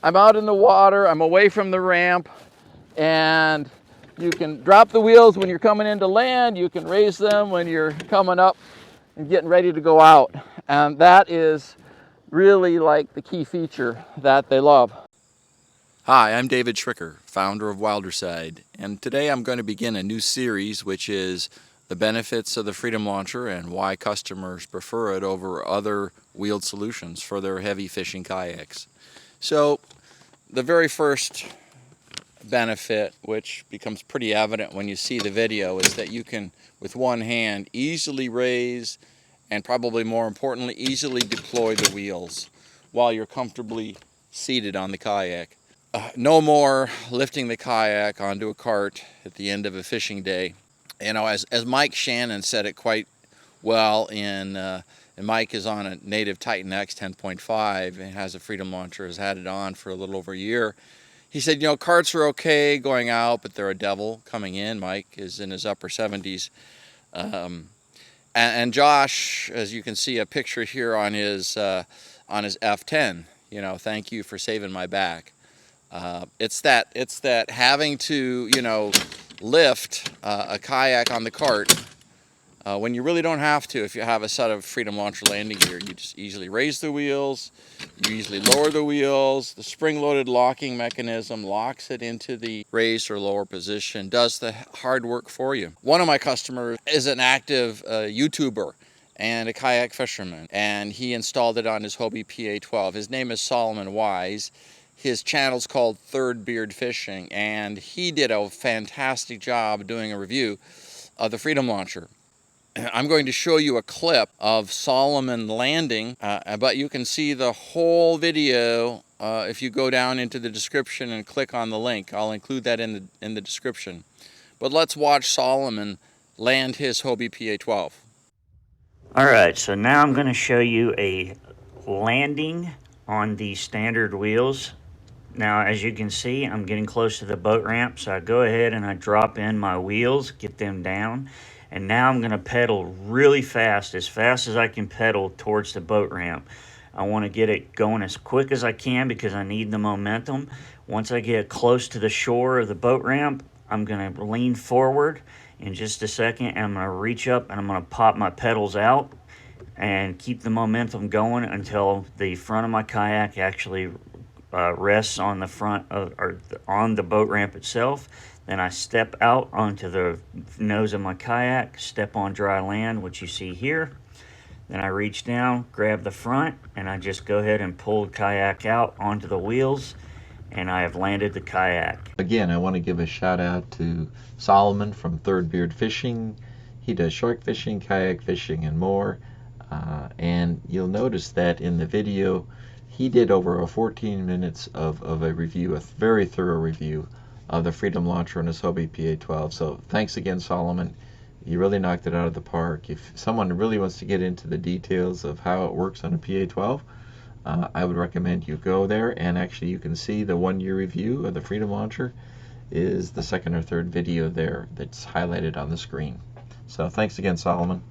I'm out in the water, I'm away from the ramp, and you can drop the wheels when you're coming into land, you can raise them when you're coming up and getting ready to go out. And that is really like the key feature that they love. Hi, I'm David Schricker, founder of Wilderside, and today I'm going to begin a new series which is the benefits of the Freedom Launcher and why customers prefer it over other wheeled solutions for their heavy fishing kayaks. So the very first benefit, which becomes pretty evident when you see the video, is that you can, with one hand, easily raise and probably more importantly, easily deploy the wheels while you're comfortably seated on the kayak. No more lifting the kayak onto a cart at the end of a fishing day. You know, as Mike Shannon said it quite well and Mike is on a native Titan X 10.5 and has a Freedom Launcher, has had it on for a little over a year. He said, you know, carts are okay going out, but they're a devil coming in. Mike is in his upper 70s. And Josh, as you can see a picture here on his F10, you know, thank you for saving my back. It's that having to, you know, lift a kayak on the cart when you really don't have to. If you have a set of Freedom Launcher landing gear, you just easily raise the wheels, you easily lower the wheels. The spring-loaded locking mechanism locks it into the raised or lower position, does the hard work for you. One of my customers is an active YouTuber and a kayak fisherman, and he installed it on his Hobie PA12. His name is Solomon Wise. His channel's called Third Beard Fishing, and he did a fantastic job doing a review of the Freedom Launcher. I'm going to show you a clip of Solomon landing, but you can see the whole video if you go down into the description and click on the link. I'll include that in the description. But let's watch Solomon land his Hobie PA12. Alright, so now I'm going to show you a landing on the standard wheels. Now, as you can see, I'm getting close to the boat ramp, so I go ahead and I drop in my wheels, get them down, and now I'm going to pedal really fast as I can pedal towards the boat ramp. I want to get it going as quick as I can because I need the momentum. Once I get close to the shore of the boat ramp, I'm going to lean forward in just a second, and I'm going to reach up and I'm going to pop my pedals out and keep the momentum going until the front of my kayak actually rests on the front of, or on the boat ramp itself. Then I step out onto the nose of my kayak, step on dry land, which you see here. Then I reach down, grab the front, and I just go ahead and pull the kayak out onto the wheels, and I have landed the kayak. Again, I want to give a shout out to Solomon from Third Beard Fishing. He does shark fishing, kayak fishing, and more. And you'll notice that in the video, he did over 14 minutes of a review, a very thorough review of the Freedom Launcher and his Hobie PA12. So thanks again, Solomon. You really knocked it out of the park. If someone really wants to get into the details of how it works on a PA12, I would recommend you go there, and actually you can see the 1-year review of the Freedom Launcher is the second or third video there that's highlighted on the screen. So thanks again, Solomon.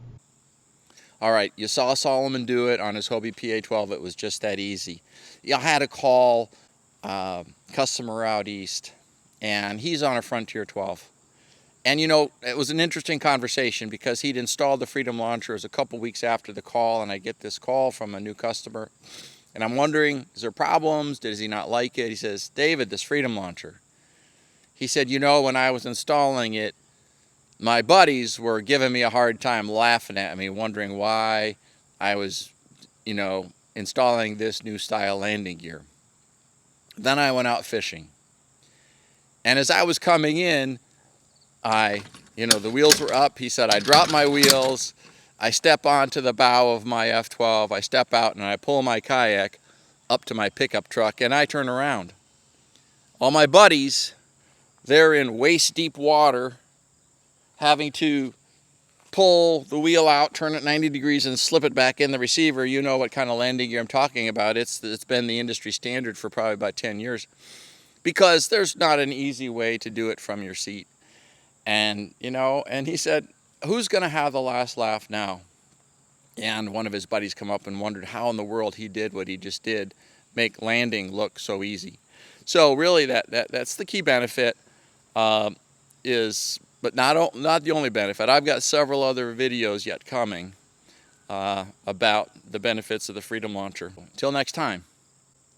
All right, you saw Solomon do it on his Hobie PA12. It was just that easy. I had to call customer out east, and he's on a Frontier 12. And you know, it was an interesting conversation because he'd installed the Freedom Launcher. It was a couple weeks after the call, and I get this call from a new customer. And I'm wondering, is there problems? Does he not like it? He says, David, this Freedom Launcher. He said, you know, when I was installing it, my buddies were giving me a hard time, laughing at me, wondering why I was, you know, installing this new style landing gear. Then I went out fishing. And as I was coming in, the wheels were up. He said, I drop my wheels, I step onto the bow of my F12, I step out and I pull my kayak up to my pickup truck and I turn around. All my buddies, they're in waist deep water, having to pull the wheel out, turn it 90 degrees and slip it back in the receiver. You know what kind of landing gear I'm talking about. It's been the industry standard for probably about 10 years because there's not an easy way to do it from your seat. And, you know, and he said, who's going to have the last laugh now? And one of his buddies come up and wondered how in the world he did what he just did, make landing look so easy. So really that's the key benefit, but not the only benefit. I've got several other videos yet coming about the benefits of the Freedom Launcher. Until next time,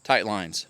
tight lines.